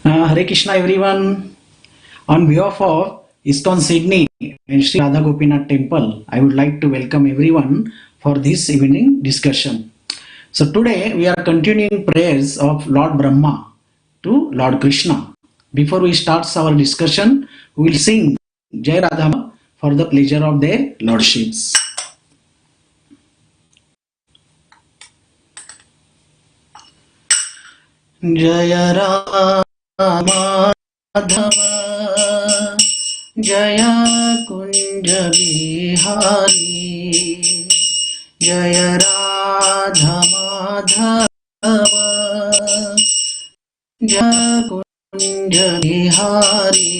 Hare Krishna everyone. On behalf of ISKCON Sydney and Sri Radha Gopinath Temple, I would like to welcome everyone for this evening discussion. So today we are continuing prayers of Lord Brahma to Lord Krishna. Before we start our discussion, we will sing Jai Radha for the pleasure of their lordships. Jaya Rama Madhava Jaya Kunja Bihari Jaya Radha Madhava Jaya Kunja Bihari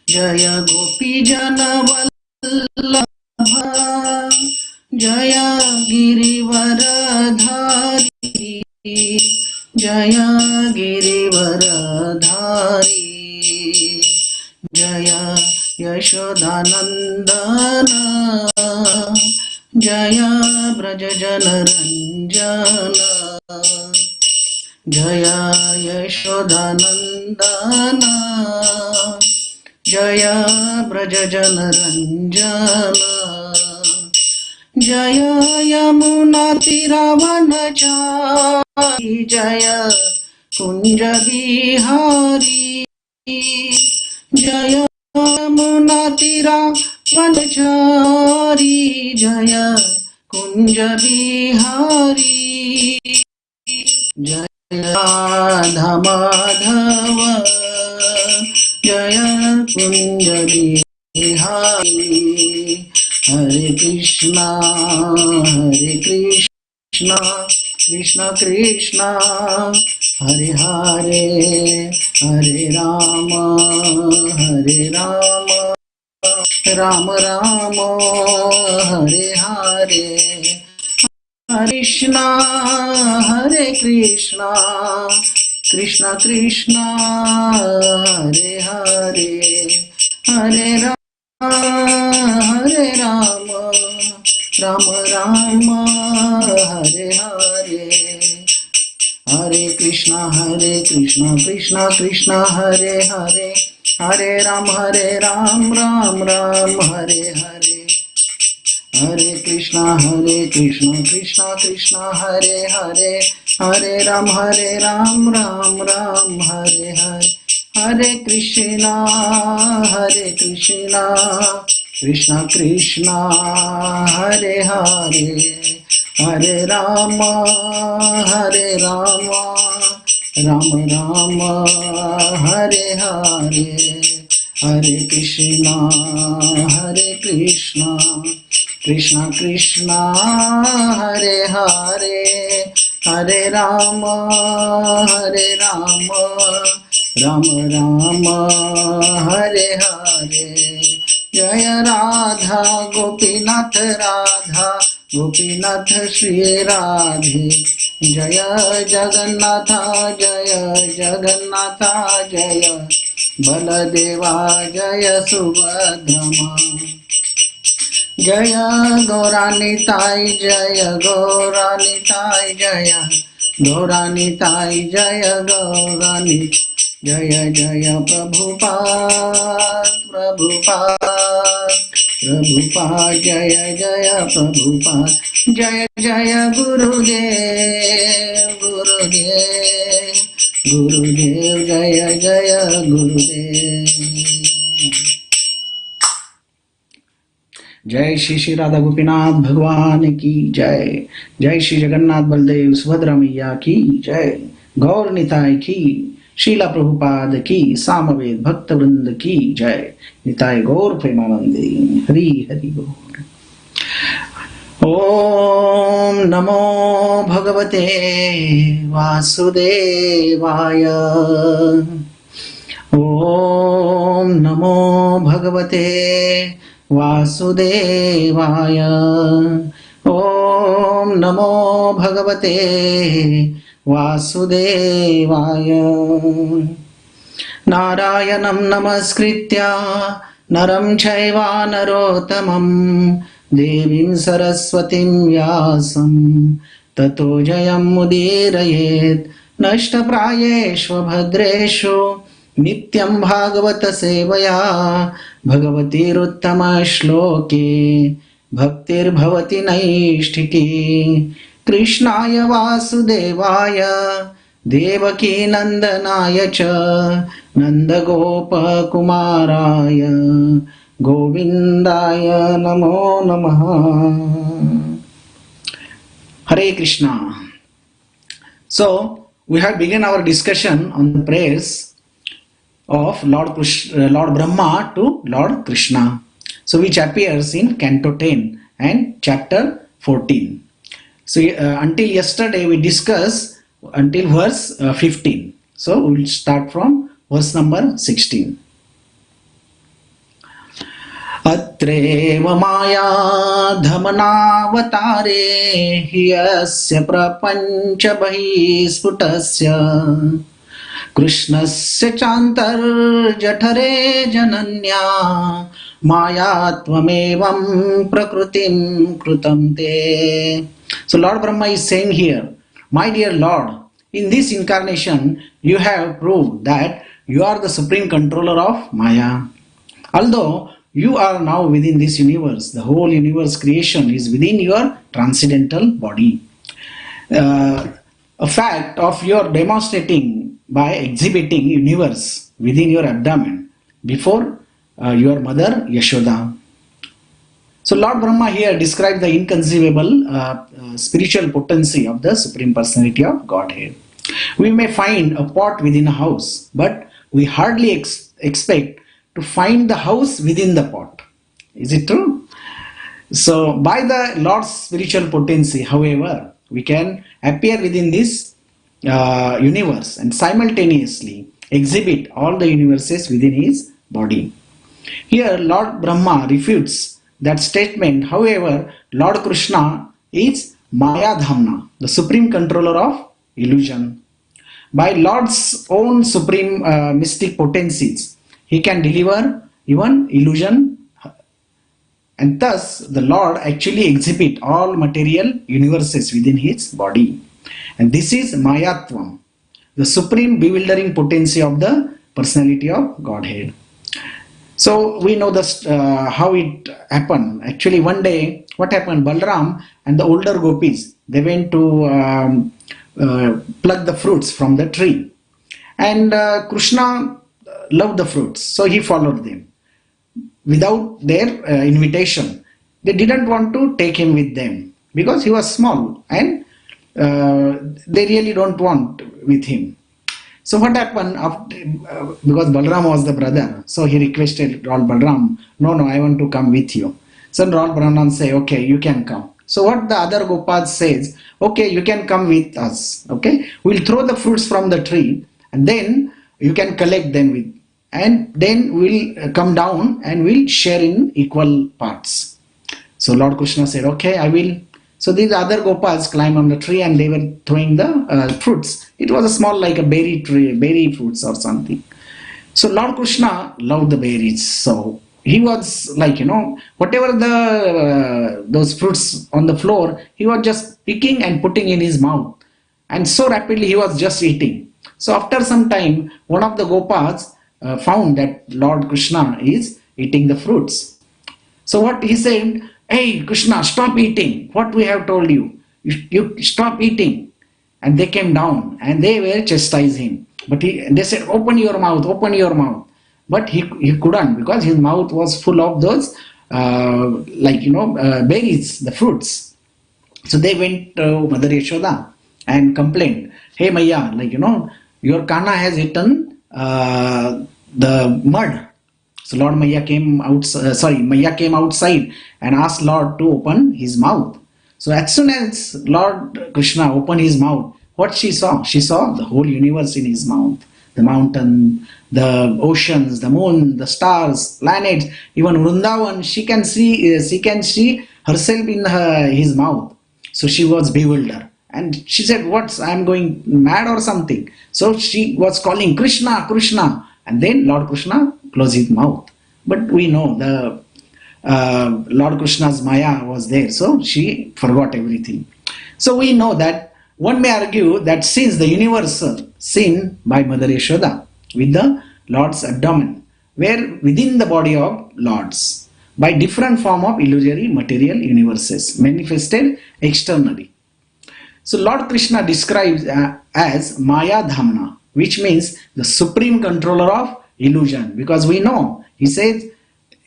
Jaya Gopi Jana Vallabha Jaya Girivaradhari Jaya Girivaradhari Jaya Yashodanandana Jaya Brajajana Ranjana Jaya Yashodanandana Jaya Brajajana Ranjana Jaya Yamuna Tiravanachari Jaya Kunja Bihari Jaya Yamuna Tiravanachari Jaya Kunja Bihari Jaya Radha Madhava Jaya Kunja Bihari Hare Krishna, Krishna Krishna, Hare Hare, Hare Rama, Rama Rama, Hare Hare, Hare Krishna, Krishna Krishna, Hare Hare, Hare Rama. Hare Rama, Rama Rama, Hare Hare, Hare Krishna, Krishna Krishna, Hare Hare, Hare Ram, Ram Ram, Hare Hare, Hare Krishna, Krishna Krishna, Hare Hare, Hare Ram, Ram Ram, Hare Hare. Hare Krishna, Krishna Krishna, Hare Hare, Hare Rama, Rama Rama, Hare Hare, Hare Krishna, Krishna Krishna, Hare Hare, Hare Rama, Rama Rama, Hare Hare, Jaya Radha Gopinath Radha Gopinath Shri Radhe, Jaya Jagannatha Jagannatha Jaya Baladeva Jaya Subhadrama Jaya Gauranitai Jaya Gauranitai Jaya Gauranitai Jaya Gauranitai Jaya Jaya Prabhupada Jaya Jaya Prabhupada Jaya Jaya Gurudev Jaya Jaya Gurudev. जय श्री श्री राधा गोपीनाथ भगवान की जय, जय श्री जगन्नाथ बलदेव सुभद्रा मैया की जय, गौर निताय की, शीला प्रभुपाद की, सामवेद भक्त वृंद की जय, निताय गौर प्रेमानंदे, हरि हरि बोल। ओम नमो भगवते वासुदेवाय, ओम नमो भगवते वासुदेवाय, ओम नमो भगवते वासुदेवाय। नारायणं नमस्कृत्य नरं चैव नरोत्तमं देवीं सरस्वतीं व्यासं ततो जयमुदीरयेत् नष्टप्रायेष्व भद्रेषु नित्यं भागवत सेवया भगवतीरुत्तमश्लोके भक्तिर्भवति नैष्ठिकी कृष्णाय वासुदेवाय देवकी नंदनाय च नंदगोपकुमाराय गोविंदाय नमो नमः. Hare Krishna. So we have begun our discussion on the praise of Lord Brahma to Lord Krishna, so which appears in Canto 10 and Chapter 14. So until yesterday we discussed until verse 15. So we will start from verse number 16. अत्रेव माया धमनावतारे ह्यस्य प्रपञ्च बहिस्फुटस्य कृष्णस्य चान्तर्जठरे जनन्या मायात्वमेवं प्रकृतिं कृतं ते. So Lord Brahma is saying here, my dear Lord, in this incarnation you have proved that you are the supreme controller of Maya. Although you are now within this universe, the whole universe creation is within your transcendental body. A fact of your demonstrating by exhibiting universe within your abdomen before your mother Yashoda. So Lord Brahma here describes the inconceivable spiritual potency of the Supreme Personality of Godhead. We may find a pot within a house, but we hardly expect to find the house within the pot. Is it true? So by the Lord's spiritual potency, however, we can appear within this universe and simultaneously exhibit all the universes within his body. Here Lord Brahma refutes that statement. However, Lord Krishna is Maya Dhamna, the supreme controller of illusion. By Lord's own supreme mystic potencies, he can deliver even illusion, and thus the Lord actually exhibit all material universes within his body. And this is Mayatvam, the supreme bewildering potency of the personality of Godhead. So we know this, how it happened. Actually one day, what happened, Balram and the older gopis, they went to pluck the fruits from the tree. And Krishna loved the fruits, so he followed them without their invitation. They didn't want to take him with them because he was small and they really don't want with him. So what happened after, because Balram was the brother, so he requested Lord Balram, no, I want to come with you. So Lord Balram say, okay, you can come. So what the other Gopas says, okay, you can come with us. Okay, we'll throw the fruits from the tree and then you can collect them with, and then we'll come down and we'll share in equal parts. So Lord Krishna said, okay, I will. So these other Gopas climbed on the tree and they were throwing the fruits. It was a small, like a berry tree, berry fruits or something. So Lord Krishna loved the berries. So he was like, whatever those fruits on the floor, he was just picking and putting in his mouth. And so rapidly he was just eating. So after some time, one of the Gopas found that Lord Krishna is eating the fruits. So what he said, hey Krishna, stop eating. What we have told you. You stop eating. And they came down and they were chastising him. But they said, open your mouth, open your mouth. But he couldn't, because his mouth was full of those berries, the fruits. So they went to Mother Yashoda and complained, hey Maya, your Kana has eaten the mud. So Lord Maya came outside and asked Lord to open his mouth. So as soon as Lord Krishna opened his mouth, what she saw? She saw the whole universe in his mouth. The mountain, the oceans, the moon, the stars, planets, even Vrindavan, she can see herself in his mouth. So she was bewildered. And she said, I'm going mad or something. So she was calling Krishna, Krishna. And then Lord Krishna closed his mouth. But we know the Lord Krishna's Maya was there. So she forgot everything. So we know that one may argue that since the universal seen by Mother Yashoda with the Lord's abdomen were within the body of Lords by different form of illusory material universes manifested externally. So Lord Krishna describes as Maya Dhamna, which means the supreme controller of illusion, because we know, he says,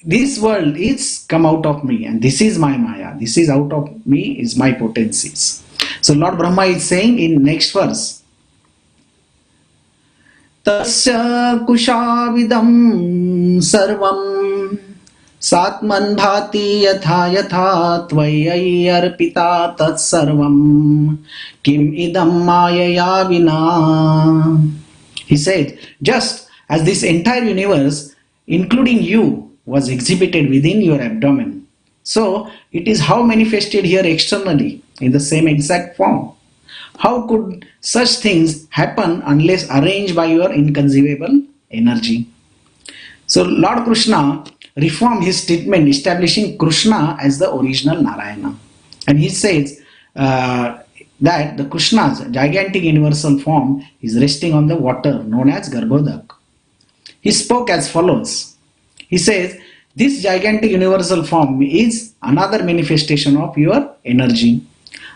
this world is come out of me and this is my Maya, this is out of me is my potencies. So Lord Brahma is saying in next verse, Tasya kushavidam sarvam Satman bhati yatha yatha tvayai arpita tat sarvam kim idam mayaya vina. He said, just as this entire universe, including you, was exhibited within your abdomen, so it is how manifested here externally in the same exact form. How could such things happen unless arranged by your inconceivable energy? So Lord Krishna reformed his statement, establishing Krishna as the original Narayana. And he says that the Krishna's gigantic universal form is resting on the water known as Garbhodak. He spoke as follows. He says, this gigantic universal form is another manifestation of your energy.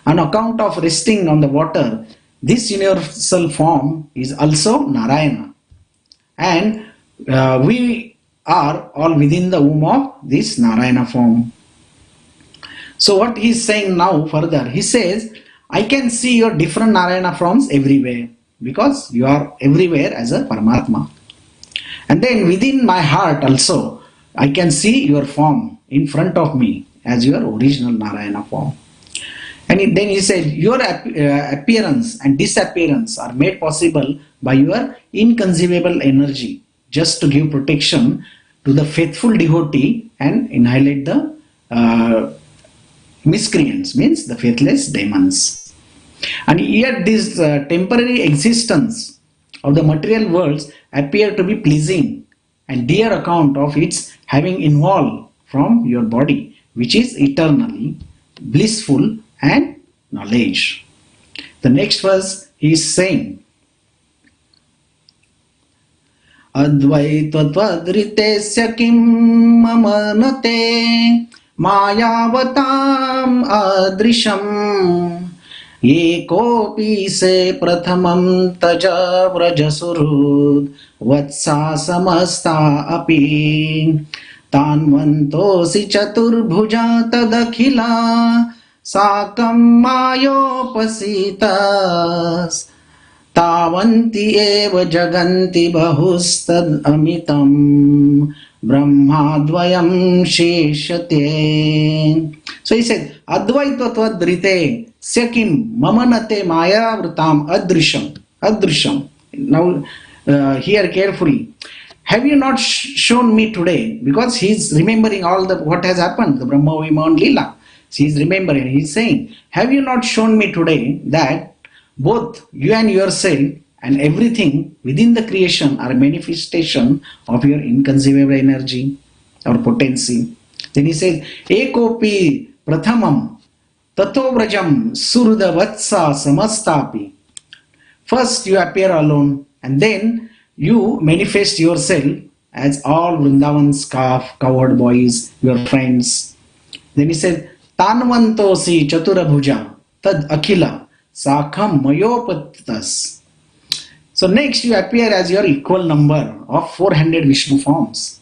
On account of resting on the water, this universal form is also Narayana. And we are all within the womb of this Narayana form. So what he is saying now further, he says, I can see your different Narayana forms everywhere because you are everywhere as a Paramatma. And then within my heart also, I can see your form in front of me as your original Narayana form. And then he said, your appearance and disappearance are made possible by your inconceivable energy, just to give protection to the faithful devotee and annihilate the miscreants, means the faithless demons. And yet this temporary existence of the material worlds appear to be pleasing and dear account of its having evolved from your body, which is eternally blissful and knowledge. The next verse he is saying, Advaitvatvadritesya kim mamanate mayavatam adrisham Ekopi se prathamam taja vrajasurud vatsa samasta api tanvantosi chaturbhuja tadakhila sakam mayopasitas Tavanti eva jaganti bahustad amitam brahmadvayam sheshate. So he said, Advaitvatva Syakim mamanate maya vratam adrisham. Now hear carefully. Have you not shown me today? Because he is remembering all the what has happened, the Brahma Viman Leela. He is remembering. He is saying, have you not shown me today that both you and yourself and everything within the creation are a manifestation of your inconceivable energy or potency? Then he says, Ekopi prathamam tato vrajam surda vatsa samastapi. First you appear alone and then you manifest yourself as all Vrindavan's calf, cowherd boys, your friends. Then he says, Tanvantosi chaturabhuja tad akhila Sakham Mayopatitas. So next you appear as your equal number of 400 Vishnu forms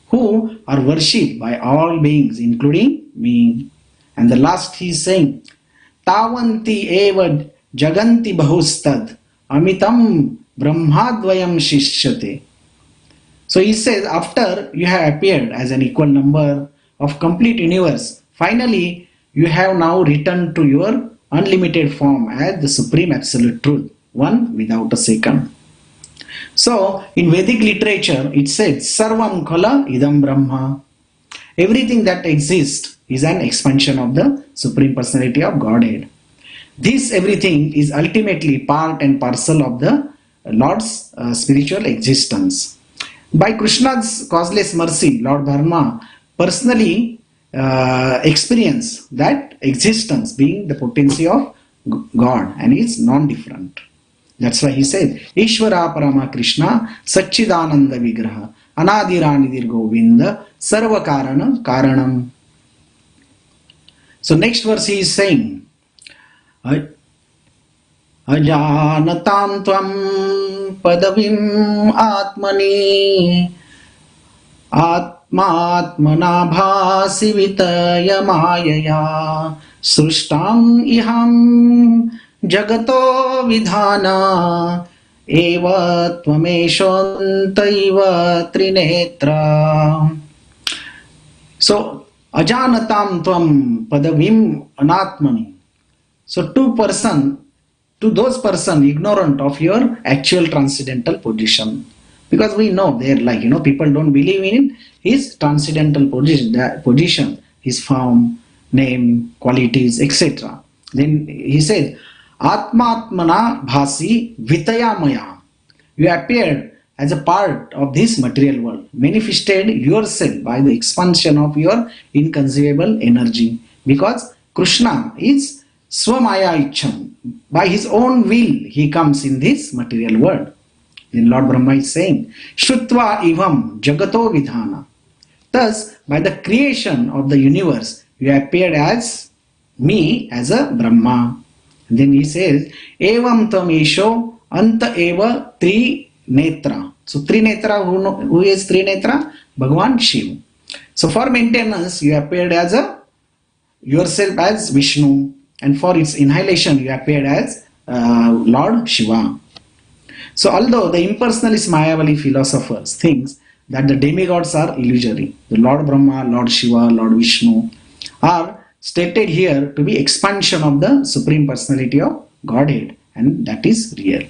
who are worshipped by all beings including me. And the last he is saying, Tavanti eva jaganti bahustad amitam brahmadvayam shishyate. So he says, after you have appeared as an equal number of complete universe, finally you have now returned to your unlimited form as the supreme absolute truth, one without a second. So in Vedic literature it says Sarvam Khala Idam Brahma. Everything that exists is an expansion of the Supreme Personality of Godhead. This everything is ultimately part and parcel of the Lord's spiritual existence. By Krishna's causeless mercy, Lord Brahma personally experience that existence being the potency of God and is non-different. That's why he says, Ishvara Parama Krishna Satchidananda Vigraha Anadira Govinda Sarva Karana Karanam. So next verse he is saying, Ajanatam Tvam Padavim Atmani Atmatmana Bhasi Vitaya Mayaya Srushtam Iham Jagato Vidhana Eva Tvameshantaiva Trinetra. So Ajanatam Tvam Padavim Anatmani. So to those person ignorant of your actual transcendental position. Because we know they're like, people don't believe in his transcendental position, his form, name, qualities, etc. Then he says, Atmatmana Bhasi Vitayamaya. You appeared as a part of this material world, manifested yourself by the expansion of your inconceivable energy. Because Krishna is Swamaya Ichham. By his own will, he comes in this material world. Then Lord Brahma is saying, Shrutva Ivam Jagato Vidhana. Thus, by the creation of the universe, you appeared as me, as a Brahma. And then he says, Evam Tam Esho Anta Eva Tri Netra. So Tri Netra, who is Tri Netra? Bhagavan Shiva. So for maintenance, you appeared as yourself as Vishnu. And for its inhalation, you appeared as Lord Shiva. So although the impersonalist Mayavali philosophers think that the demigods are illusory, the Lord Brahma, Lord Shiva, Lord Vishnu are stated here to be expansion of the Supreme Personality of Godhead, and that is real.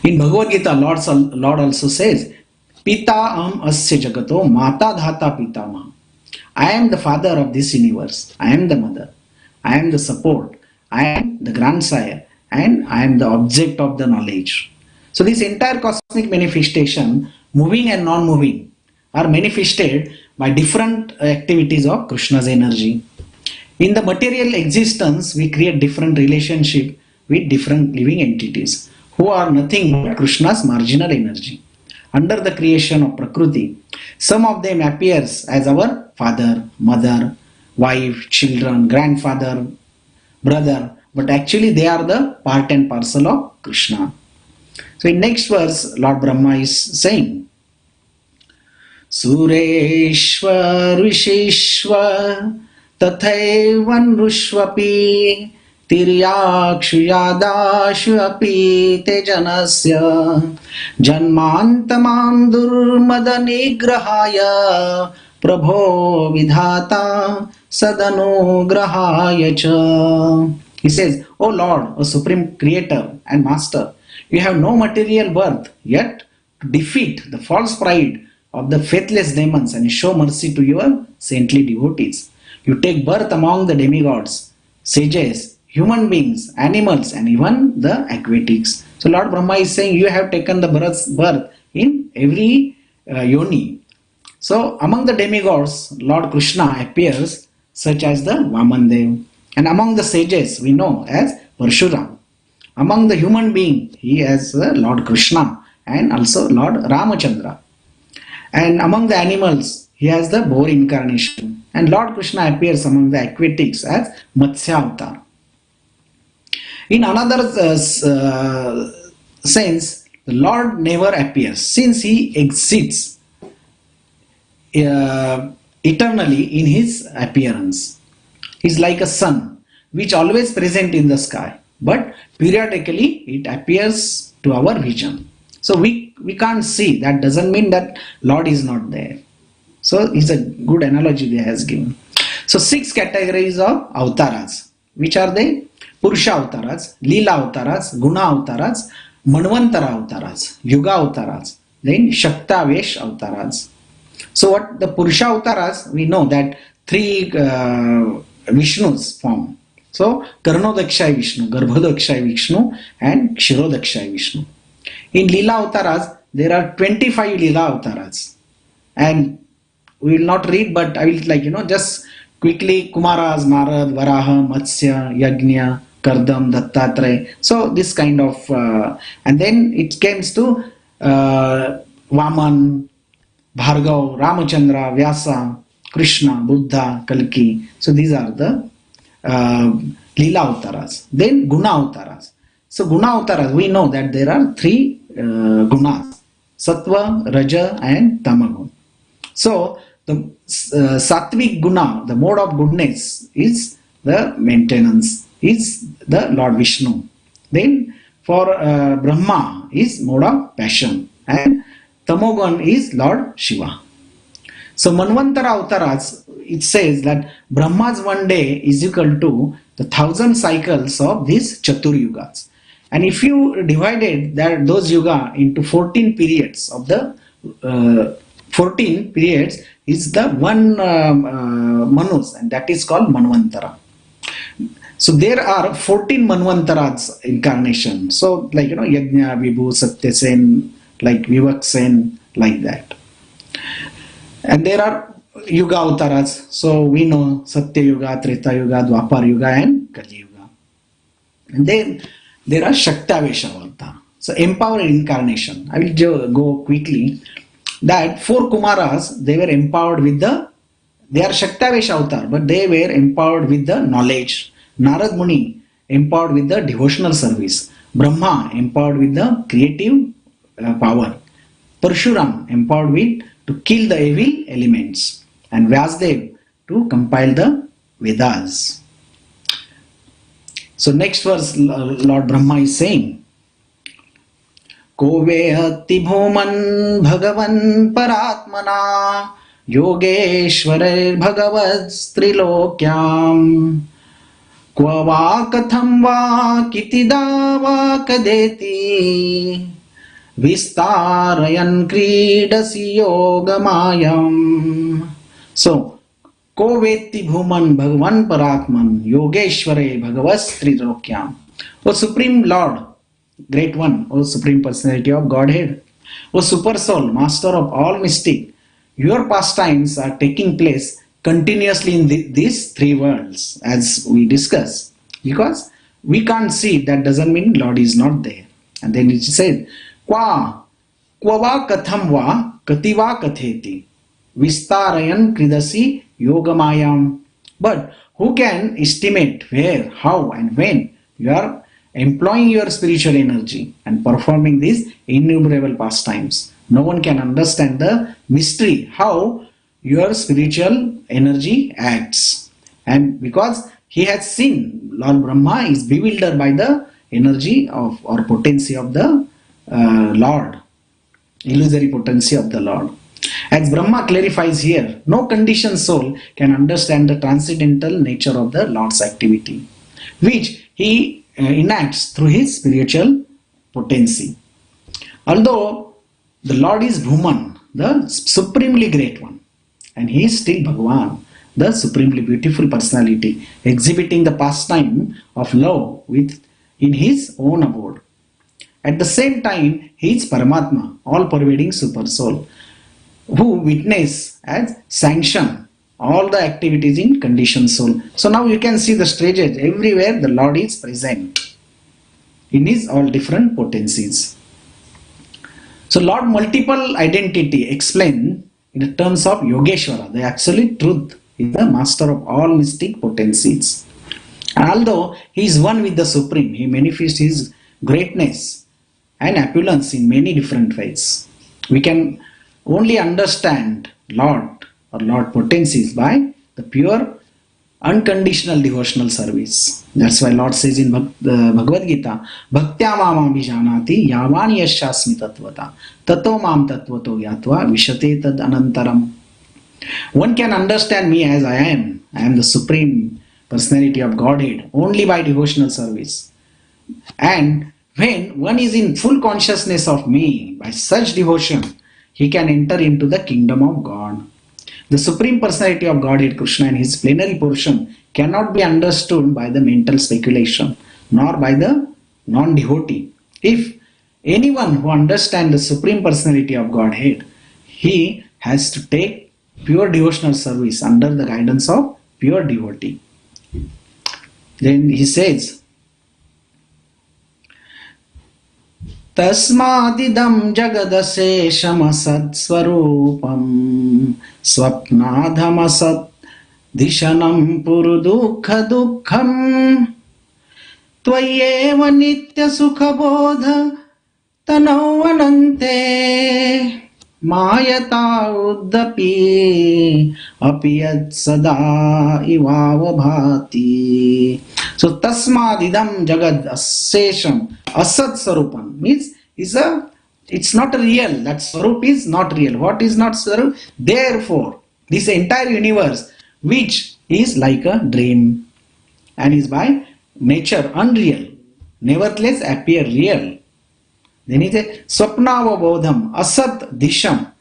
In Bhagavad Gita, Lord also says, Pita am asya jagato mata dhata pitama. I am the father of this universe. I am the mother. I am the support. I am the grandsire. And I am the object of the knowledge. So this entire cosmic manifestation, moving and non-moving, are manifested by different activities of Krishna's energy. In the material existence, we create different relationship with different living entities who are nothing but Krishna's marginal energy. Under the creation of Prakriti, some of them appears as our father, mother, wife, children, grandfather, brother, but actually they are the part and parcel of Krishna. So in next verse, Lord Brahma is saying, Sureshwar Visheshwar Tathaivan Rushvapi Tiryakshu Yadashu Api Tejanasya Janmantamam Durmadanigrahaya Prabho Vidhata Sadanograhaya Cha. He says, O Lord, O Supreme Creator and Master, you have no material birth, yet to defeat the false pride of the faithless demons and show mercy to your saintly devotees. You take birth among the demigods, sages, human beings, animals, and even the aquatics. So Lord Brahma is saying, you have taken the birth in every yoni. So among the demigods, Lord Krishna appears such as the Vamandev. And among the sages, we know as Parshuram. Among the human being, he is Lord Krishna and also Lord Ramachandra. And among the animals, he has the boar incarnation. And Lord Krishna appears among the aquatics as Matsya Avatar. In another sense, the Lord never appears since he exists eternally in his appearance. He is like a sun which always present in the sky, but periodically it appears to our vision. So we can't see. That doesn't mean that Lord is not there. So it's a good analogy they has given. So 6 categories of avtaras. Which are they? Purusha avtaras, Leela avtaras, Guna avtaras, Manvantara avtaras, Yuga avtaras, then Shaktavesh avtaras. So what the Purusha avtaras, we know that 3 Vishnus form. So Karnodakshay Vishnu, Garbhodakshay Vishnu and Kshirodakshay Vishnu. In Leela avtaras, there are 25 Leela avtaras. And we will not read, but I will just quickly Kumaras, Narad, Varaha, Matsya, Yajna, Kardam, Dattatreya. So this kind of, and then it comes to Vaman, Bhargav, Ramachandra, Vyasa, Krishna, Buddha, Kalki. So these are the Leela Avtaras. Then Guna Avtaras. So Guna Avtaras, we know that there are three gunas: Sattva, Raja and Tamagun. So the Sattvic Guna, the mode of goodness, is the maintenance, is the Lord Vishnu. Then for Brahma is mode of passion, and Tamogun is Lord Shiva. So Manvantara Avtaras, it says that Brahma's one day is equal to the 1,000 cycles of these Chatur Yugas. And if you divided those yuga into 14 periods of the 14 periods is the one Manus, and that is called Manvantara. So there are 14 Manvantaras incarnation. So like Yajna, Vibhu, Satyasen, like Vivaksen, like that. And there are Yuga Avtaras. So we know Satya Yuga, Treta Yuga, Dwapar Yuga and Kali Yuga. And then there are Shaktavesha Avatara. So empowered incarnation. I will go quickly. That 4 Kumaras, they were empowered with they are Shaktavesha Avatar, but they were empowered with the knowledge. Narad Muni empowered with the devotional service. Brahma empowered with the creative power. Parshuram empowered with to kill the evil elements. And Vyasdev to compile the Vedas. So next verse Lord Brahma is saying, Ko vehati bhuman bhagavan paratmana yogeshware bhagavad strilokyam Kva va katham va kitida va kadeti Vistarayan kridasi yogamayam. So, Ko veti bhuman bhagavan paratman yogeshware bhagavas trilokyam. O Supreme Lord, Great One, O Supreme Personality of Godhead, O Super Soul, Master of all mystic, your pastimes are taking place continuously in these three worlds as we discuss. Because we can't see, that doesn't mean Lord is not there. And then it said, Kwa va katham va kativa katheti Vistarayan kridasi yogamayam. But who can estimate where, how and when you are employing your spiritual energy and performing these innumerable pastimes? No one can understand the mystery how your spiritual energy acts. And because he has seen, Lord Brahma is bewildered by the energy of or potency of the Lord, illusory potency of the Lord. As Brahma clarifies here, no conditioned soul can understand the transcendental nature of the Lord's activity, which he enacts through his spiritual potency. Although the Lord is Bhuman, the supremely great one, and he is still Bhagavan, the supremely beautiful personality, exhibiting the pastime of love in his own abode. At the same time, he is Paramatma, all-pervading super soul, who witness as sanction all the activities in conditioned soul. So now you can see the stages everywhere the Lord is present in his all different potencies. So Lord multiple identity explained in terms of Yogeshwara, the absolute truth, is the master of all mystic potencies. And although he is one with the Supreme, he manifests his greatness and opulence in many different ways. We can only understand Lord or Lord potencies by the pure unconditional devotional service. That's why Lord says in the Bhagavad Gita, Bhaktya mamam vijanati yavani yashasmi tatvata tato mam tatvato yatva vishate tad anantaram. One can understand me as I am. I am the Supreme Personality of Godhead only by devotional service. And when one is in full consciousness of me by such devotion, he can enter into the kingdom of God. The Supreme Personality of Godhead, Krishna, and his plenary portion cannot be understood by the mental speculation, nor by the non-devotee. If anyone who understands the Supreme Personality of Godhead, he has to take pure devotional service under the guidance of pure devotee. Then he says, तस्मादिदं जगदशेषमसत्स्वरूपं स्वप्नाधमसत् दिशनं पुरु दुःख दुःखम् त्वय्येव नित्यसुखबोध तनौ अनन्ते मायता उद्दपि अपि यत् सदा इवावभाति. So tasmadidam jagad asesham asat swarupam means it's not real. That swarup is not real. What is not swarup? Therefore, this entire universe, which is like a dream and is by nature unreal, nevertheless appear real. Then it is swapnavabodham asat disham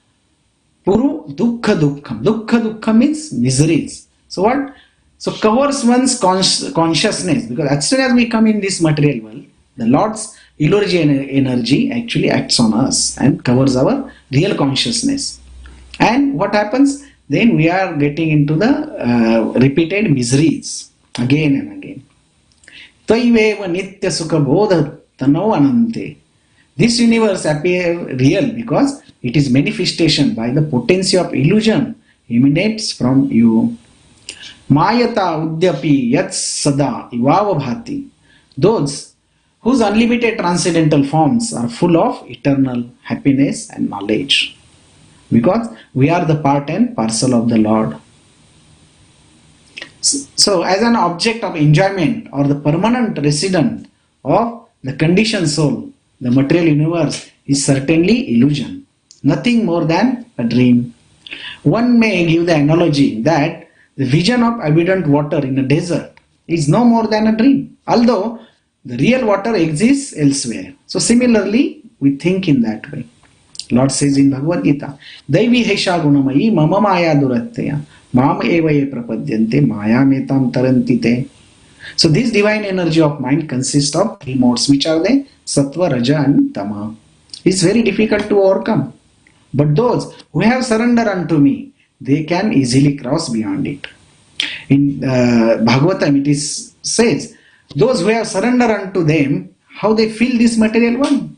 puru dukkha dukkham. Dukkha dukkham means miseries. So what? So covers one's consciousness, because as soon as we come in this material world, the Lord's illusion energy actually acts on us and covers our real consciousness. And what happens? Then we are getting into the repeated miseries again and again. Tvaiveva nitya sukha bodha tano anante. This universe appears real because it is manifestation by the potency of illusion emanates from you. Mayata udyapi yat sada ivavabhati. Those whose unlimited transcendental forms are full of eternal happiness and knowledge. Because we are the part and parcel of the Lord. So as an object of enjoyment or the permanent resident of the conditioned soul, the material universe is certainly illusion. Nothing more than a dream. One may give the analogy that the vision of abundant water in a desert is no more than a dream, although the real water exists elsewhere. So similarly, we think in that way. Lord says in Bhagavad Gita, Daivi Hesha Gunamayi Mama Maya Duratteya Mam Evaye Prapadyante Maya Metam Tarantite. So this divine energy of mind consists of three modes, which are the Sattva, Raja and Tama. It's very difficult to overcome. But those who have surrendered unto me, they can easily cross beyond it. In Bhagavatam it says, those who have surrendered unto them, how they feel this material one.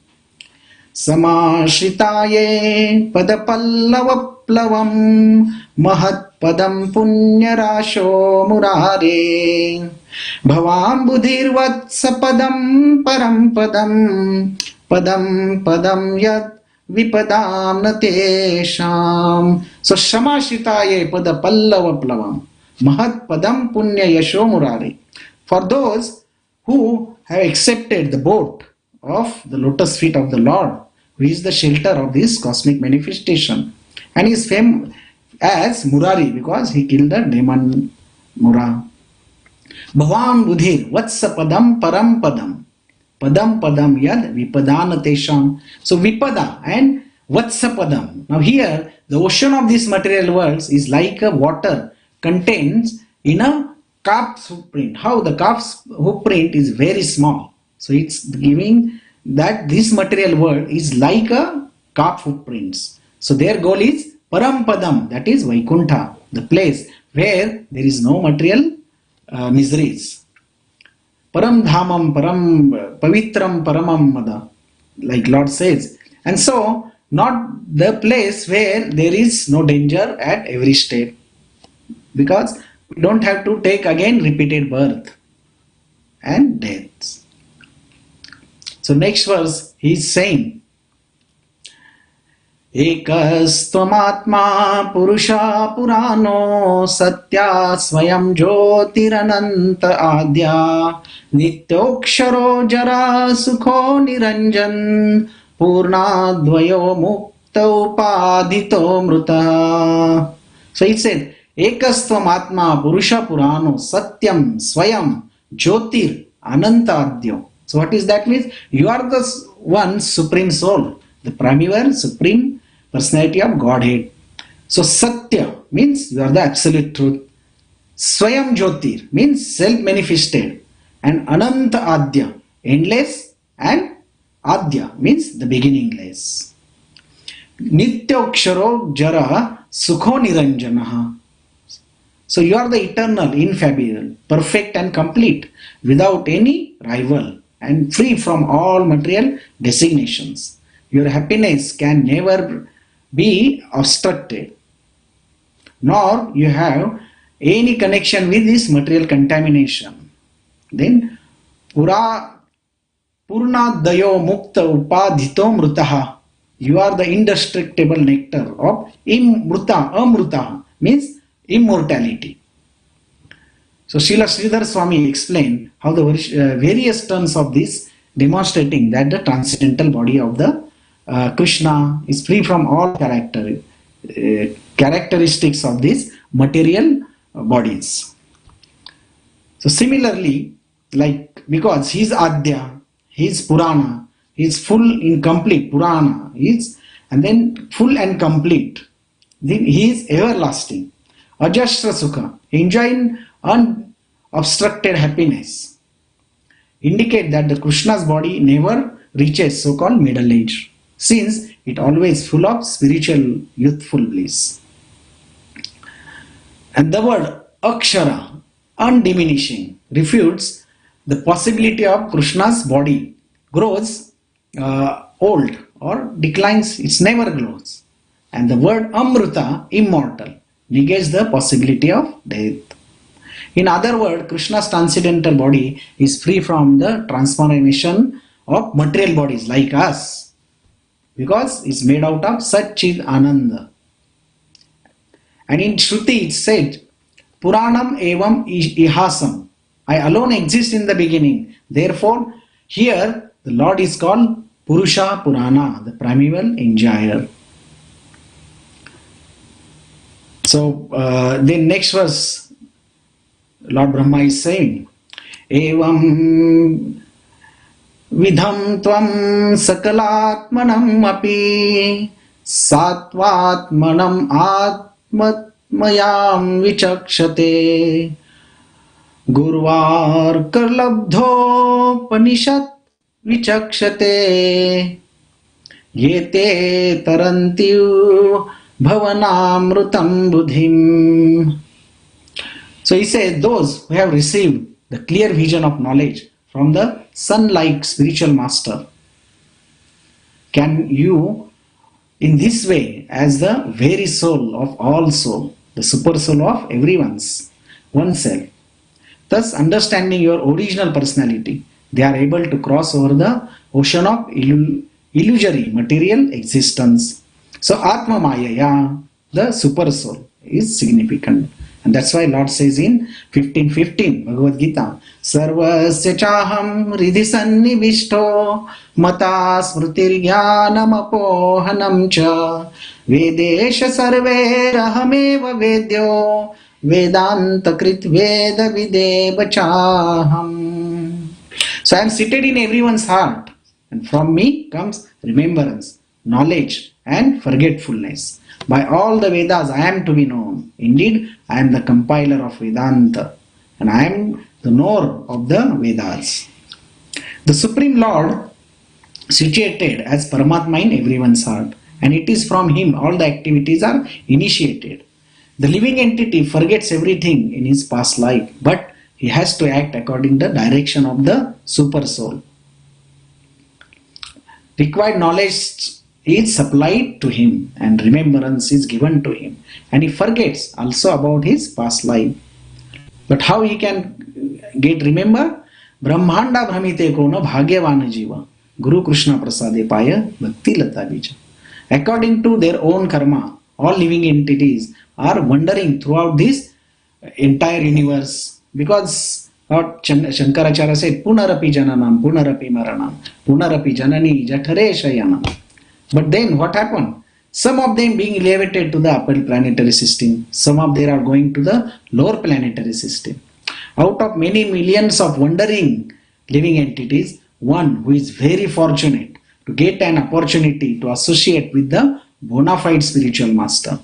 Samashitaye padapallavaplavam mahat padam punyarasho murare bhavam budhirvatsa padam param padam yad vipadam natesham. So Shamashitaye padapallavaplavam mahat padam punya yasho murare. For those who have accepted the boat of the lotus feet of the Lord, who is the shelter of this cosmic manifestation, and is famed as Murari because he killed the demon Mura. Bhavam budhir vatsa padam param padam yad vipadana tesham. So vipada and vatsa padam. Now here the ocean of this material world is like a water contains in a calf's footprint. How the calf's footprint is very small. So it's giving that this material world is like a calf footprints. So their goal is Parampadam, that is Vaikuntha, the place where there is no material miseries. Param Dhamam, Param Pavitram, Paramam Mada, like Lord says. And so, not the place where there is no danger at every step. Because we don't have to take again repeated birth and death. So next verse he is saying, Ekastvamatma Purusha Purano Satya Swayam Jyotirananta Adya Nityoksharo Jara Sukho Niranjan Purnadvayo Mukta Upadhito Mruta. So he said, Ekastvamatma Purusha Purano Satyam Swayam Jyotir Ananta Adya. So what is that means? You are the one supreme soul, the primeval supreme personality of Godhead. So Satya means you are the absolute truth. Swayam Jyotir means self-manifested. And Ananta Adya, endless, and Adya means the beginningless. Nityoksharo Jara Sukho Niranjanaha. So you are the eternal, infallible, perfect and complete, without any rival and free from all material designations. Your happiness can never be obstructed, nor you have any connection with this material contamination. Then Pura Purnadayo Mukta Upadhito Mrutaha. You are the indestructible nectar of Amruta means immortality. So Srila Sridhar Swami explained how the various terms of this demonstrating that the transcendental body of the Krishna is free from all characteristics of these material bodies. So similarly, like because he is Adya, he is Purana, he is full in complete Purana, and then full and complete. Then he is everlasting. Ajashra Sukha, enjoying unobstructed happiness. Indicate that the Krishna's body never reaches so-called middle age, since it always full of spiritual youthful bliss. And the word Akshara, undiminishing, refutes the possibility of Krishna's body grows old or declines, it never grows. And the word Amruta, immortal, negates the possibility of death. In other words, Krishna's transcendental body is free from the transformation of material bodies like us, because it's made out of Satchid Ananda. And in Shruti it said, Puranam evam ihasam. I alone exist in the beginning. Therefore, here the Lord is called Purusha Purana, the primeval enjoyer. So, then next verse, Lord Brahma is saying, Evam vidham tvam sakalatmanam api satvatmanam atmatmayam vichakshate gurvar karlabdho panishat vichakshate yete tarantiu bhavanamrutam buddhim. So he says, those who have received the clear vision of knowledge from the sun-like spiritual master, can you in this way as the very soul of all soul, the super soul of oneself. Thus understanding your original personality, they are able to cross over the ocean of illusory material existence. So Atma Mayaya, the super soul, is significant. And that's why Lord says in 15:15 Bhagavad Gita, Sarvasya chaham ridhi sannivishto mata smrutir jnanam apohanam cha vedesha sarve rahameva vedyo vedanta krit veda videva chaham. So I am seated in everyone's heart, and from me comes remembrance, knowledge and forgetfulness. By all the Vedas I am to be known. Indeed, I am the compiler of Vedanta, and I am the knower of the Vedas. The Supreme Lord situated as Paramatma in everyone's heart, and it is from him all the activities are initiated. The living entity forgets everything in his past life, but he has to act according to the direction of the super soul. Required knowledge is supplied to him and remembrance is given to him, and he forgets also about his past life. But how he can get remember? Brahmanda Brahmite Kona Bhagyavana Jiva Guru Krishna Prasade Paya Bhakti Lata Bija. According to their own karma, all living entities are wandering throughout this entire universe, because what Shankaracharya said, Punarapi Jananam, Punarapi Maranam, Punarapi Janani Jathare Shayanam. But then what happened? Some of them being elevated to the upper planetary system, some of them are going to the lower planetary system. Out of many millions of wandering living entities, one who is very fortunate to get an opportunity to associate with the bona fide spiritual master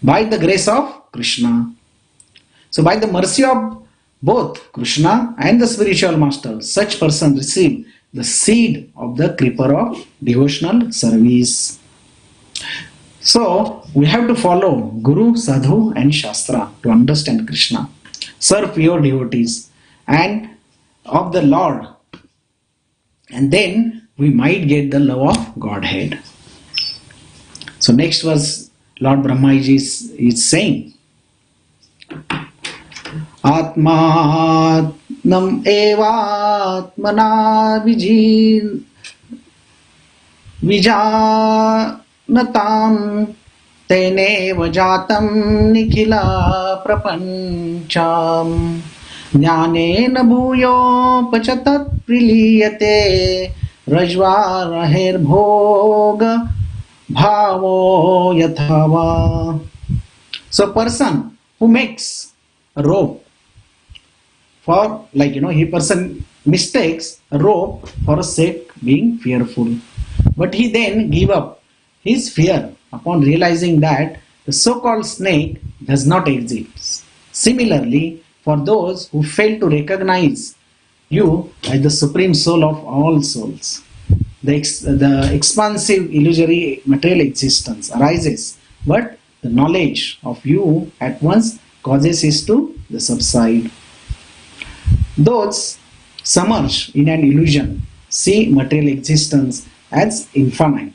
by the grace of Krishna. So by the mercy of both Krishna and the spiritual master, such person receive the seed of the creeper of devotional service. So we have to follow Guru, Sadhu and Shastra to understand Krishna. Serve pure devotees and of the Lord and then we might get the love of Godhead. So next verse, Lord Brahma is saying, Atmanam evatmana vijanatam teneva jatam nikhila prapancham jnanena bhuyo pachatat priliyate rajvaraher bhoga bhavo yathava. So person who makes a rope for, he person mistakes a rope for a sake being fearful, but he then give up his fear upon realizing that the so-called snake does not exist. Similarly, for those who fail to recognize you as the supreme soul of all souls, the expansive illusory material existence arises, but the knowledge of you at once causes it to the subside. Those submerged in an illusion see material existence as infinite,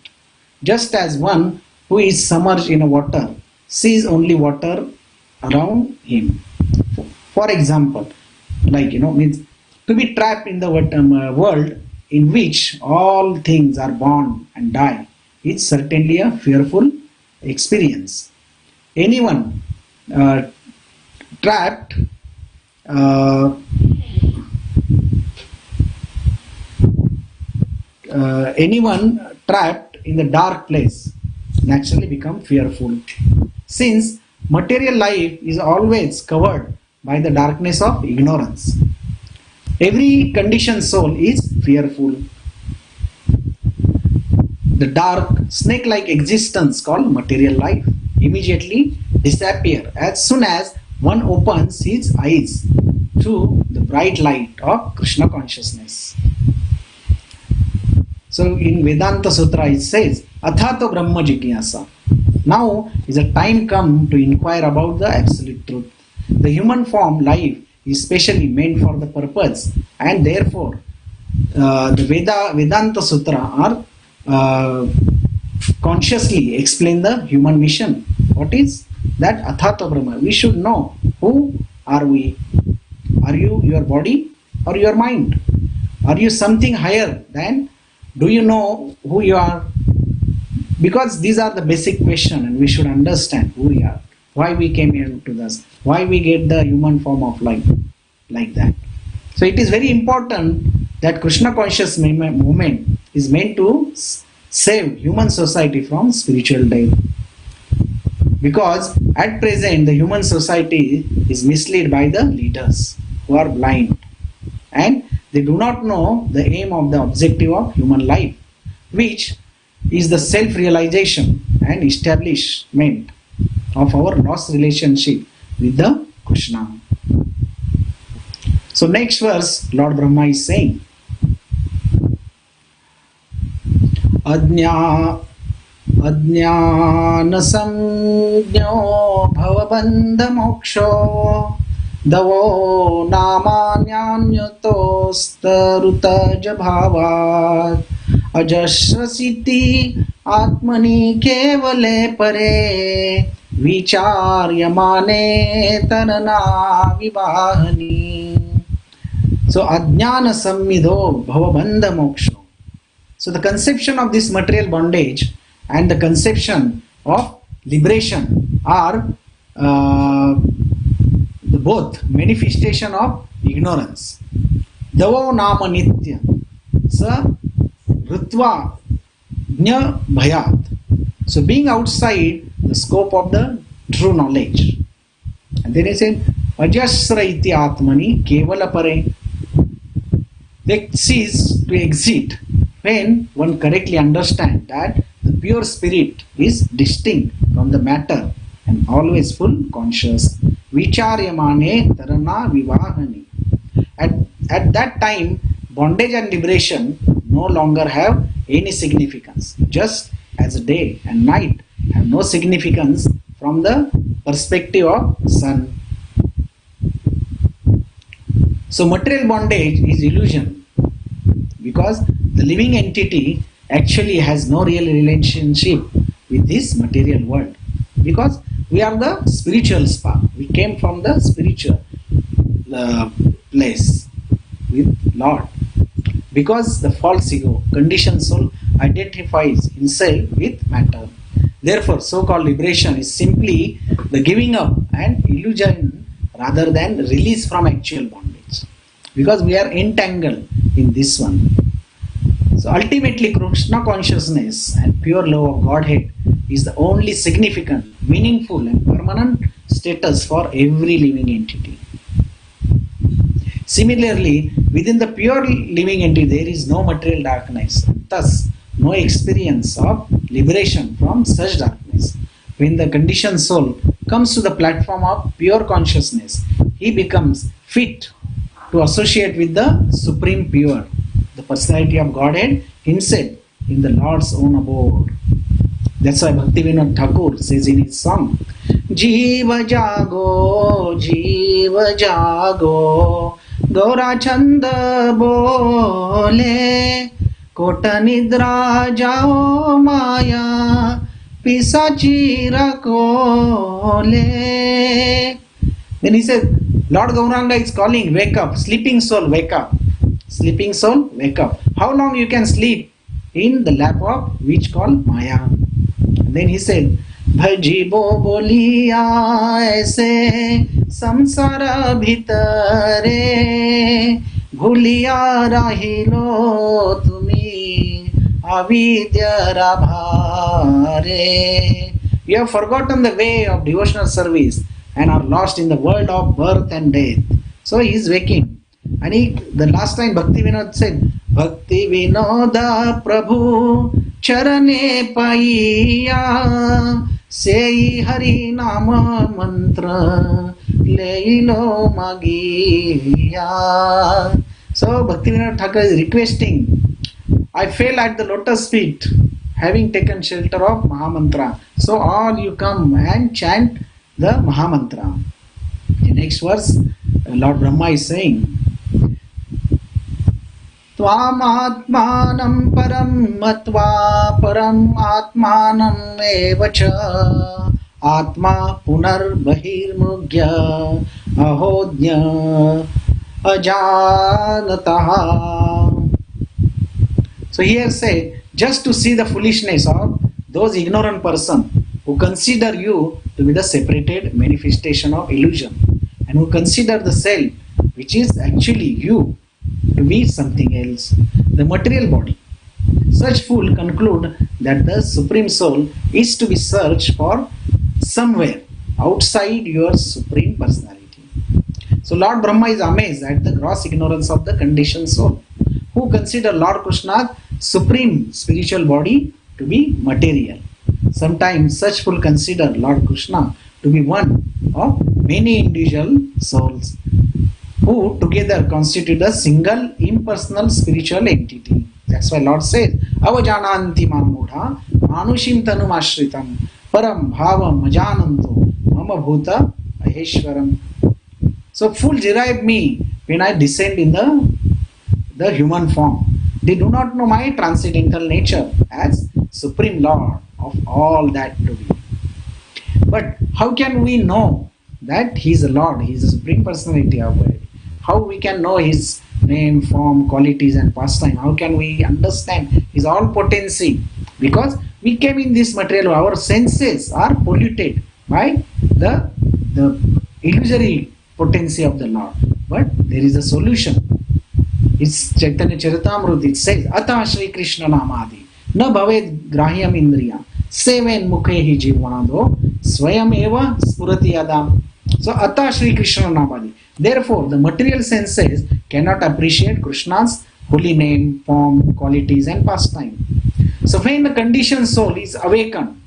just as one who is submerged in a water sees only water around him. For example, means to be trapped in the world in which all things are born and die is certainly a fearful experience. Anyone trapped in the dark place naturally become fearful, since material life is always covered by the darkness of ignorance. Every conditioned soul is fearful. The dark snake-like existence called material life immediately disappear as soon as one opens his eyes to the bright light of Krishna consciousness. So in Vedanta Sutra it says, Athato Brahma Jigyasa. Now is a time come to inquire about the absolute truth. The human form life is specially meant for the purpose, and therefore the Vedanta Sutra are consciously explain the human mission. What is that? Athato Brahma. We should know who are we. Are you your body or your mind? Are you something higher than? Do you know who you are? Because these are the basic questions, and we should understand who we are, why we came here to this, why we get the human form of life like that. So it is very important that Krishna conscious movement is meant to save human society from spiritual death. Because at present the human society is misled by the leaders who are blind, and they do not know the aim of the objective of human life, which is the self-realization and establishment of our lost relationship with the Krishna. So next verse, Lord Brahma is saying, Ajnana samjno bhavabandha moksho davo namanyanyatostarutaja bhavat ajasrasiti atmani kevale pare vicharyamane tanana vivahani. So ajnana sammido bhavabandha moksho. So the conception of this material bondage and the conception of liberation are the both manifestation of ignorance. Davo nama nitya sa rutva jna bhayat. So being outside the scope of the true knowledge. And then he said, Ajasra iti atmani kevala pare. They cease to exist when one correctly understands that the pure spirit is distinct from the matter and always full conscious. Vicharyamane tarana vivahani. At that time, bondage and liberation no longer have any significance, just as day and night have no significance from the perspective of sun. So material bondage is illusion, because the living entity actually has no real relationship with this material world, because we are the spiritual spark. We came from the spiritual place with Lord. Because the false ego, conditioned soul, identifies himself with matter. Therefore, so-called liberation is simply the giving up and illusion rather than release from actual bondage. Because we are entangled in this one. So ultimately, Krishna consciousness and pure love of Godhead is the only significant, meaningful and permanent status for every living entity. Similarly, within the pure living entity, there is no material darkness, thus no experience of liberation from such darkness. When the conditioned soul comes to the platform of pure consciousness, he becomes fit to associate with the Supreme Pure, the personality of Godhead himself in the Lord's own abode. That's why Bhaktivinoda Thakur says in his song, Jiva jago, Gaura Chanda bole, Kota nidra jao maya, Pisachi rakole. Then he says, Lord Gauranga is calling, wake up, sleeping soul, wake up. Sleeping soul, wake up. How long you can sleep? In the lap of which called Maya. And then he said, Bhajibo boliya aise samsara bhitare bhuliya rahilo tumi avidya rabhare. You have forgotten the way of devotional service and are lost in the world of birth and death. So he is waking. And the last line Bhakti Vinod said, Bhakti Vinoda Prabhu Charane Paiya Sei Hari Nama Mantra Leilo Magiya. So Bhakti Vinod Thakur is requesting, I fell at the lotus feet having taken shelter of Mahamantra. So all you come and chant the Mahamantra. The next verse, Lord Brahma is saying, Tvam atmanam param matva param atmanam evacha atma punar bahirmugya ahodnya ajanataha. So here said, just to see the foolishness of those ignorant person who consider you to be the separated manifestation of illusion and who consider the self, which is actually you, to be something else, the material body. Such fool conclude that the Supreme Soul is to be searched for somewhere outside your Supreme Personality. So Lord Brahma is amazed at the gross ignorance of the conditioned soul, who consider Lord Krishna's Supreme Spiritual Body to be material. Sometimes such fool consider Lord Krishna to be one of many individual souls, who together constitute a single impersonal spiritual entity. That's why Lord says, Avajananti mamudha manushim tanum ashritam param bhavam ajananto mama bhuta aheshwaram. So fools derive me when I descend in the human form. They do not know my transcendental nature as Supreme Lord of all that to be. But how can we know that He is a Lord, He is the Supreme Personality of God? How we can know His name, form, qualities and pastime? How can we understand His all potency? Because we came in this material, our senses are polluted by the illusory potency of the Lord. But there is a solution. It's Chaitanya Charitamrita. It says, Ata Shri Krishna Namadi Na Bhaved Grahyam Indriya Seven Mukhehi Jivvado Swayam Eva Spurati Adam. So Ata Shri Krishna Namadi. Therefore, the material senses cannot appreciate Krishna's holy name, form, qualities and pastime. So when the conditioned soul is awakened,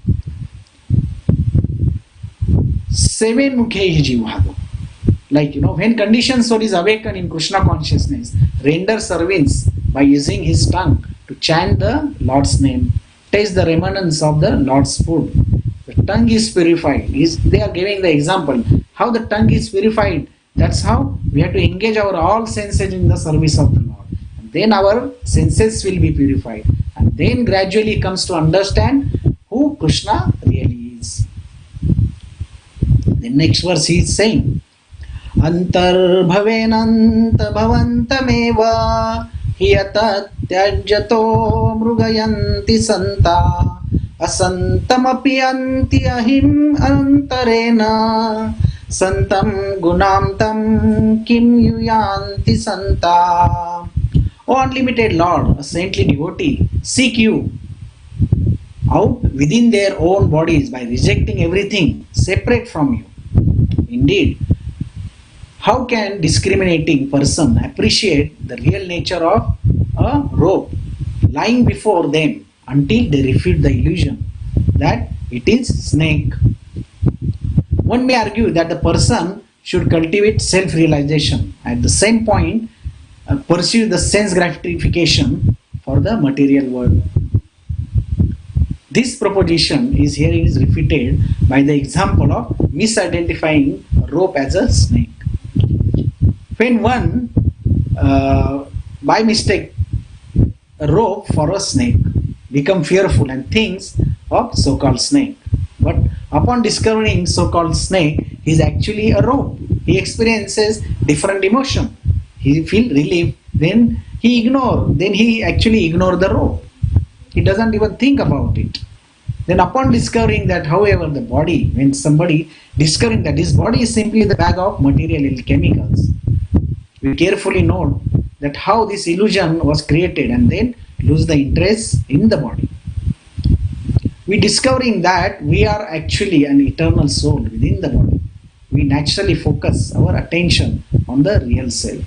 seven Mukhehi Jivvado. Like, when conditioned soul is awakened in Krishna consciousness, render service by using his tongue to chant the Lord's name, taste the remnants of the Lord's food. The tongue is purified. They are giving the example how the tongue is purified. That's how we have to engage our all senses in the service of the Lord. And then our senses will be purified, and then gradually comes to understand who Krishna really is. The next verse he is saying, Antarbhavenant bhavantameva hiyatat tyajyato mrugayanti santa asantamapi anti ahim antarena santam gunamtam kim yuyanti santa. O unlimited Lord, a saintly devotee, seek you out within their own bodies by rejecting everything separate from you. Indeed, how can discriminating person appreciate the real nature of a rope lying before them until they refute the illusion that it is snake? One may argue that the person should cultivate self-realization, at the same point pursue the sense gratification for the material world. This proposition is here is refuted by the example of misidentifying a rope as a snake. When one by mistake a rope for a snake become fearful and thinks of so-called snake, but upon discovering so-called snake is actually a rope, he experiences different emotion. He feel relief, then he actually ignore the rope. He doesn't even think about it. Then upon discovering that, however, the body, when somebody discovering that this body is simply the bag of material chemicals, we carefully note that how this illusion was created and then lose the interest in the body. We discovering that we are actually an eternal soul within the body, we naturally focus our attention on the real self.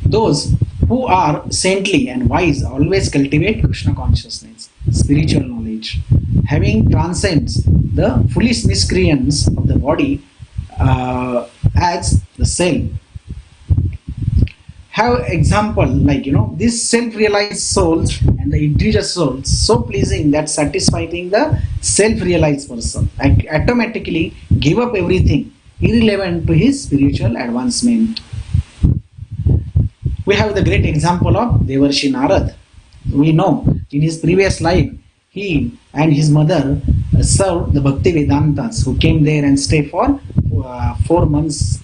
Those who are saintly and wise always cultivate Krishna consciousness, spiritual knowledge, having transcends the foolish miscreants of the body as the self. Have example like this self-realized souls and the individual souls so pleasing that satisfying the self-realized person automatically give up everything irrelevant to his spiritual advancement. We have the great example of Devarshi Narad. We know in his previous life he and his mother served the Bhakti Vedantas who came there and stayed for 4 months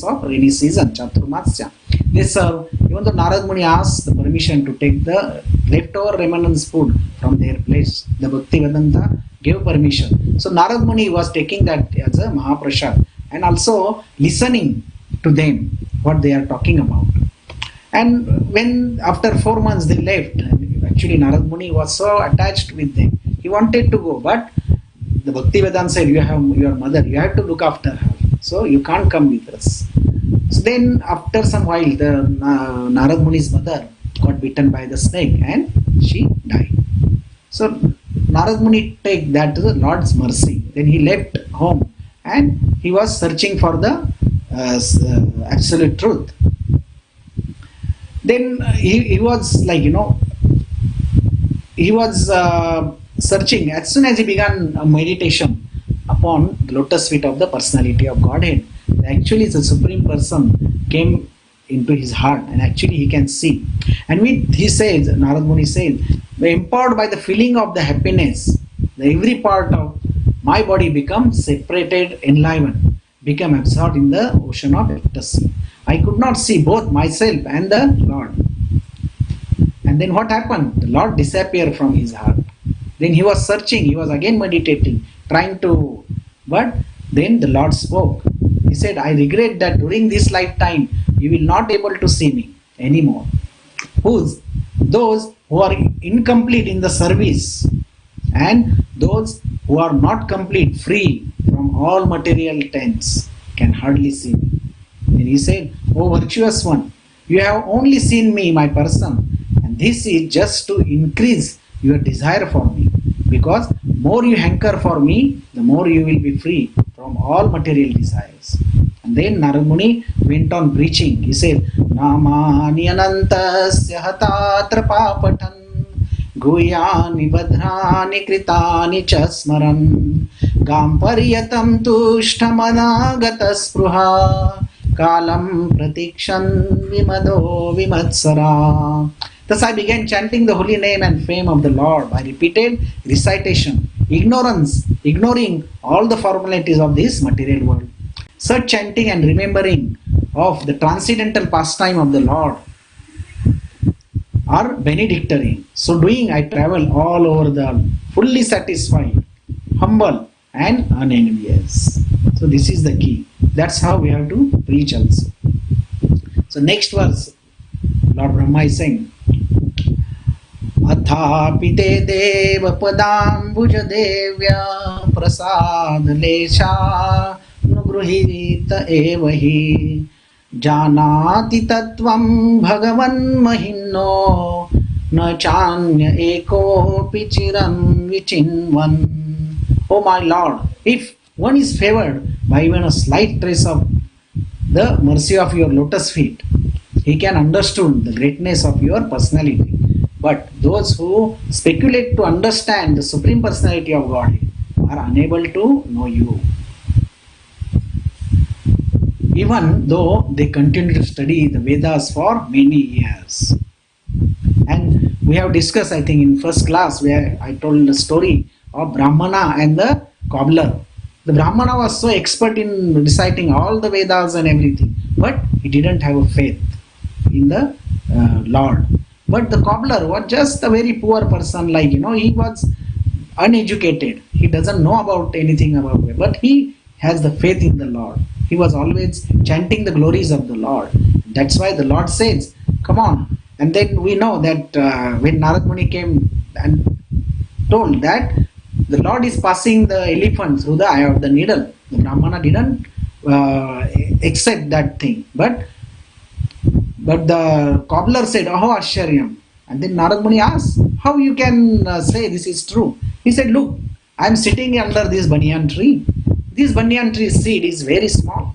of rainy season, Chaturmasya. They served, even though Narad Muni asked the permission to take the leftover remnants food from their place, the Bhakti Vedanta gave permission. So Narad Muni was taking that as a Mahaprasad and also listening to them what they are talking about. And when after 4 months they left, actually Narad Muni was so attached with them, he wanted to go, but the Bhakti Vedanta said, you have your mother, you have to look after her, so you can't come with us. So then after some while the Narad Muni's mother got bitten by the snake and she died. So Narad Muni take that to the Lord's mercy. Then he left home and he was searching for the absolute truth. Then he was like, he was searching. As soon as he began a meditation upon the lotus feet of the personality of Godhead, actually the Supreme Person came into his heart and actually he can see. And he says, Narad Muni says, empowered by the feeling of the happiness, every part of my body becomes separated, enlivened, become absorbed in the ocean of ecstasy. I could not see both myself and the Lord. And then what happened? The Lord disappeared from his heart. Then he was searching, he was again meditating, trying to, but then the Lord spoke. He said, I regret that during this lifetime you will not be able to see me anymore. Whose? Those who are incomplete in the service and those who are not complete, free from all material tents can hardly see me. And he said, O virtuous one, you have only seen me, my person, and this is just to increase your desire for me, because more you hanker for me, the more you will be free from all material desires. And then Narad Muni went on preaching. He said, Namani anantasya hatatra papatan guyani badhrani kritani chasmaran gamparyatam tushtamana gataspruha kalam pratikshan vimado vimatsara. Thus I began chanting the holy name and fame of the Lord by repeated recitation, ignoring all the formalities of this material world. Such chanting and remembering of the transcendental pastime of the Lord are benedictory. So doing, I travel all over the earth, fully satisfied, humble and unenvious. So this is the key. That's how we have to preach also. So next verse, Lord Brahma is saying, अथापि ते देव पदाम्बुज देव्या प्रसाद लेशा नुगृहीत एव हि जानाति तत्त्वं भगवन् महिम्नो न चान्य एकोऽपि चिरं विचिन्वन्. O my Lord, if one is favored by even a slight trace of the mercy of your lotus feet, he can understand the greatness of your personality. But those who speculate to understand the Supreme Personality of Godhead are unable to know you, even though they continue to study the Vedas for many years. And we have discussed, I think, in first class where I told the story of Brahmana and the cobbler. The Brahmana was so expert in reciting all the Vedas and everything, but he didn't have a faith in the Lord. But the cobbler was just a very poor person, like, he was uneducated. He doesn't know about anything about it, but he has the faith in the Lord. He was always chanting the glories of the Lord. That's why the Lord says, come on. And then we know that when Narad Muni came and told that the Lord is passing the elephant through the eye of the needle, the Brahmana didn't accept that thing. But the cobbler said, Aho Asharyam. And then Narad Muni asked, how you can say this is true? He said, look, I am sitting under this banyan tree. This banyan tree seed is very small.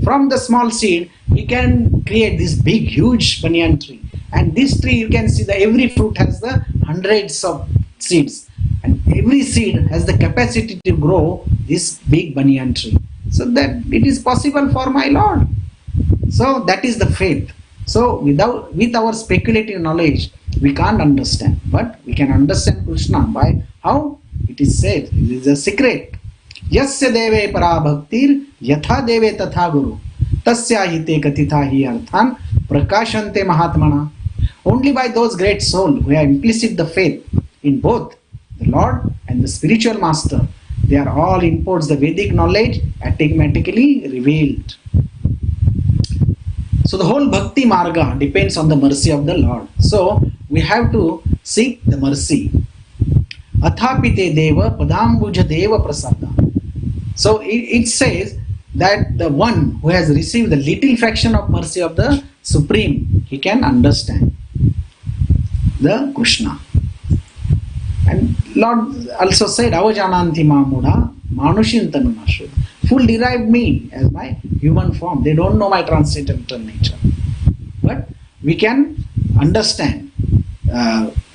From the small seed, you can create this big, huge banyan tree. And this tree, you can see that every fruit has the hundreds of seeds. And every seed has the capacity to grow this big banyan tree. So that it is possible for my Lord. So that is the faith. So with our speculative knowledge, we can't understand. But we can understand Krishna by how it is said. It is a secret. Yasya deve para bhaktir yatha deve tatha guru tasya hite katitha hi arthan prakashante mahatmana. Only by those great souls who have implicit the faith in both the Lord and the spiritual master, they are all imports the Vedic knowledge automatically revealed. So the whole bhakti marga depends on the mercy of the Lord. So we have to seek the mercy. Athapite deva padambuja deva prasada. So it says that the one who has received the little fraction of mercy of the Supreme, he can understand the Krishna. And Lord also said, Avajananti Mamuda Manushintanu Nashud. Fool derived me as my human form. They don't know my transcendental nature. But we can understand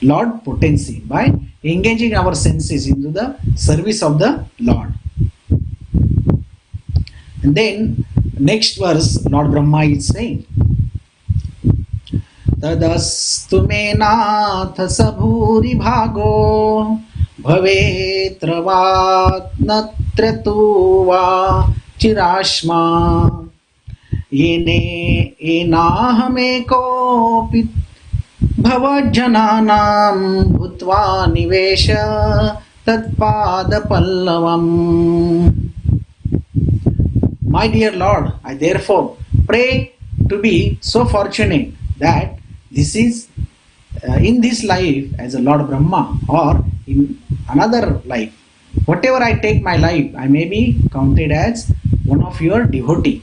Lord potency by engaging our senses into the service of the Lord. And then next verse, Lord Brahma is saying, Tadastu me nath sabhuri bhago bhavetravat natretuva chirashma yene enahame pit bhavajananam bhutva nivesha tatpada pallavam. My dear Lord, I therefore pray to be so fortunate that this is in this life as a Lord Brahma or in another life. Whatever I take my life, I may be counted as one of your devotee.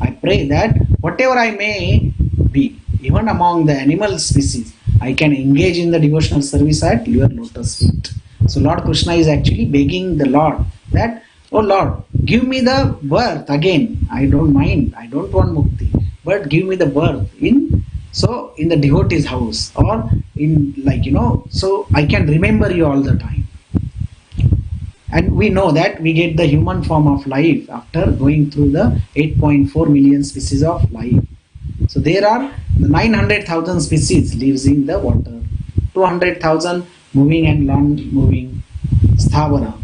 I pray that whatever I may be, even among the animal species, I can engage in the devotional service at your lotus feet. So Lord Krishna is actually begging the Lord that, oh Lord, give me the birth again. I don't mind. I don't want mukti. But give me the birth in the devotee's house or in so I can remember you all the time. And we know that we get the human form of life after going through the 8.4 million species of life. So there are 900,000 species lives in the water, 200,000 moving and non-moving sthavara,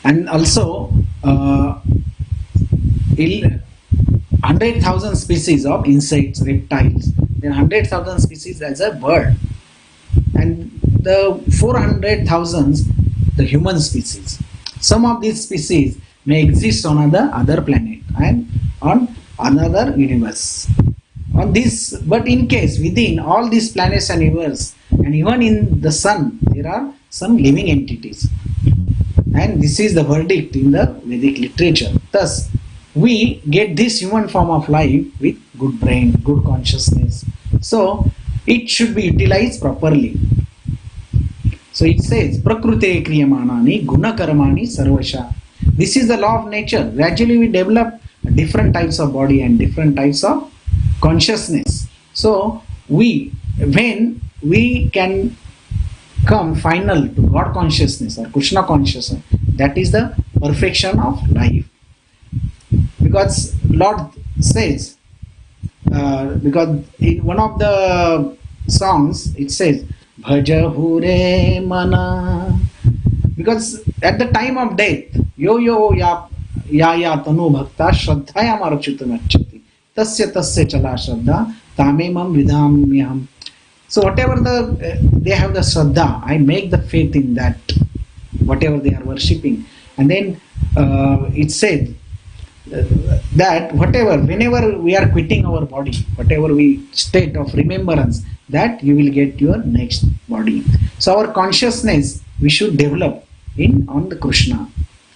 and also 100,000 species of insects, reptiles, then 100,000 species as a bird, and the 400,000 the human species. Some of these species may exist on other planet and on another universe. On this, but in case within all these planets and universe, and even in the sun, there are some living entities. And this is the verdict in the Vedic literature. Thus, we get this human form of life with good brain, good consciousness. So, it should be utilized properly. So it says, Prakrute kriyamanani gunakarmani sarvasha. This is the law of nature. Gradually we develop different types of body and different types of consciousness. So when we can come final to God consciousness or Krishna consciousness, that is the perfection of life. Because Lord says, because in one of the songs it says, Bhaja hure mana. Because at the time of death, yo ya tanu bhakta shraddhaya marachutam achati tasya chala shraddha tamemam vidhamyam. So whatever they have the shraddha, I make the faith in that, whatever they are worshipping. And then it said that whenever we are quitting our body, whatever we state of remembrance, that you will get your next body. So our consciousness we should develop on the Krishna.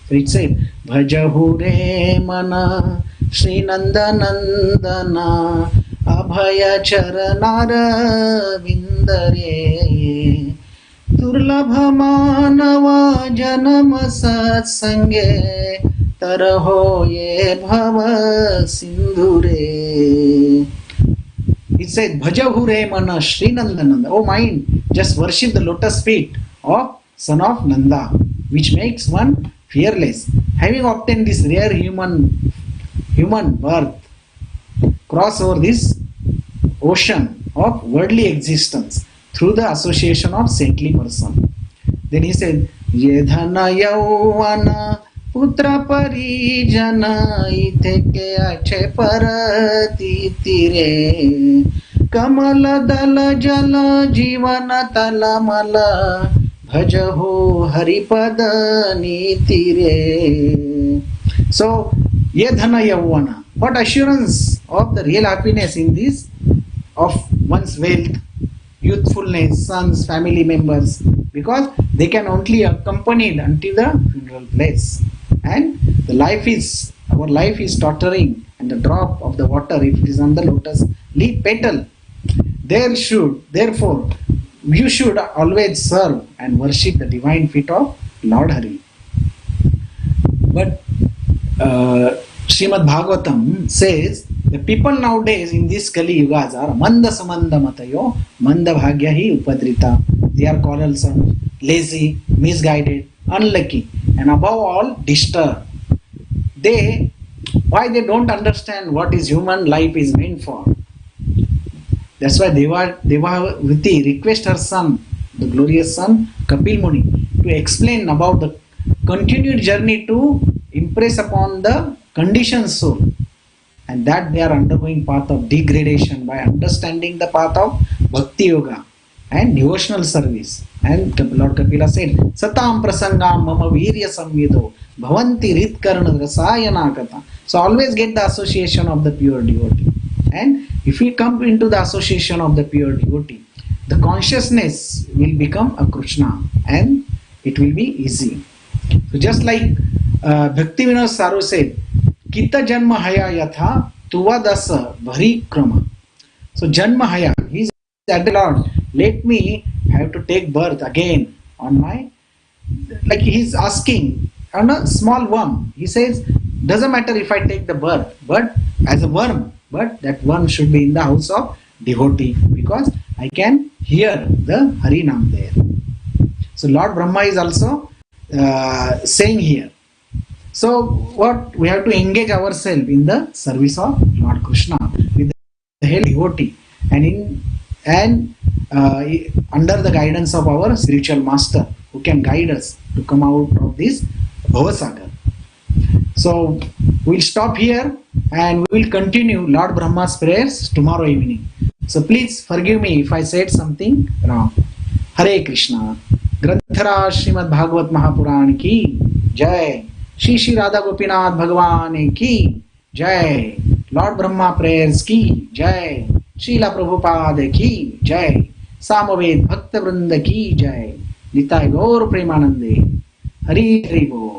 So it said, Bhaja hure mana Sri Nandanandana Abhaya charanara vindare Durlabha manava janama satsange Taraho ye bhava sindhure. It said, Bhaja hure mana Sri Nandananda. Oh mind, just worship the lotus feet of son of Nanda, which makes one fearless. Having obtained this rare human birth, cross over this ocean of worldly existence through the association of saintly person. Then he said, Yedhana yauvana putra parijana itheke ache parati tire kamala dala jala jivana tala mala bhajaho haripada nitire. So, yedhana yauvana. What assurance of the real happiness in this, of one's wealth, youthfulness, sons, family members, because they can only accompany until the funeral place. And our life is tottering, and the drop of the water, if it is on the lotus leaf petal, therefore, you should always serve and worship the divine feet of Lord Hari. But Srimad Bhagavatam says the people nowadays in this Kali Yugas are manda samanda matayo manda bhagyahi upadrita. They are called some lazy, misguided, unlucky, and above all disturbed. Why they don't understand what is human life is meant for. That's why Devavati request her son, the glorious son Kapil Muni, to explain about the continued journey to impress upon the conditioned soul, and that they are undergoing path of degradation by understanding the path of Bhakti Yoga and devotional service. And Lord Kapila said, Satam prasangam mama virya samvido bhavanti ritkarna rasayana kata. So always get the association of the pure devotee. And if we come into the association of the pure devotee, the consciousness will become a Krishna and it will be easy. So just like Bhakti Vinod Saru said, Kita janma haya yatha tuvadasa bharikrama. So janma haya, he said, Lord, let me have to take birth again on my, like he's asking on a small worm. He says, doesn't matter if I take the birth, but as a worm, but that worm should be in the house of devotee, because I can hear the Harinam there. So Lord Brahma is also saying here. So what we have to engage ourselves in the service of Lord Krishna with the help of devotee and under the guidance of our spiritual master who can guide us to come out of this Bhavasagar. So we'll stop here and we will continue Lord Brahma's prayers tomorrow evening. So please forgive me if I said something wrong. Hare Krishna. ग्रंथराज Shrimad Bhagavat Mahapuran की जय. श्री श्री राधा गोपीनाथ भगवान की जय. Lord Brahma prayers की जय. श्रीला प्रभुपाद की जय. सामवेद भक्त वृंद की जय. निताय गौर प्रेमानंदे. हरि हरि बोल.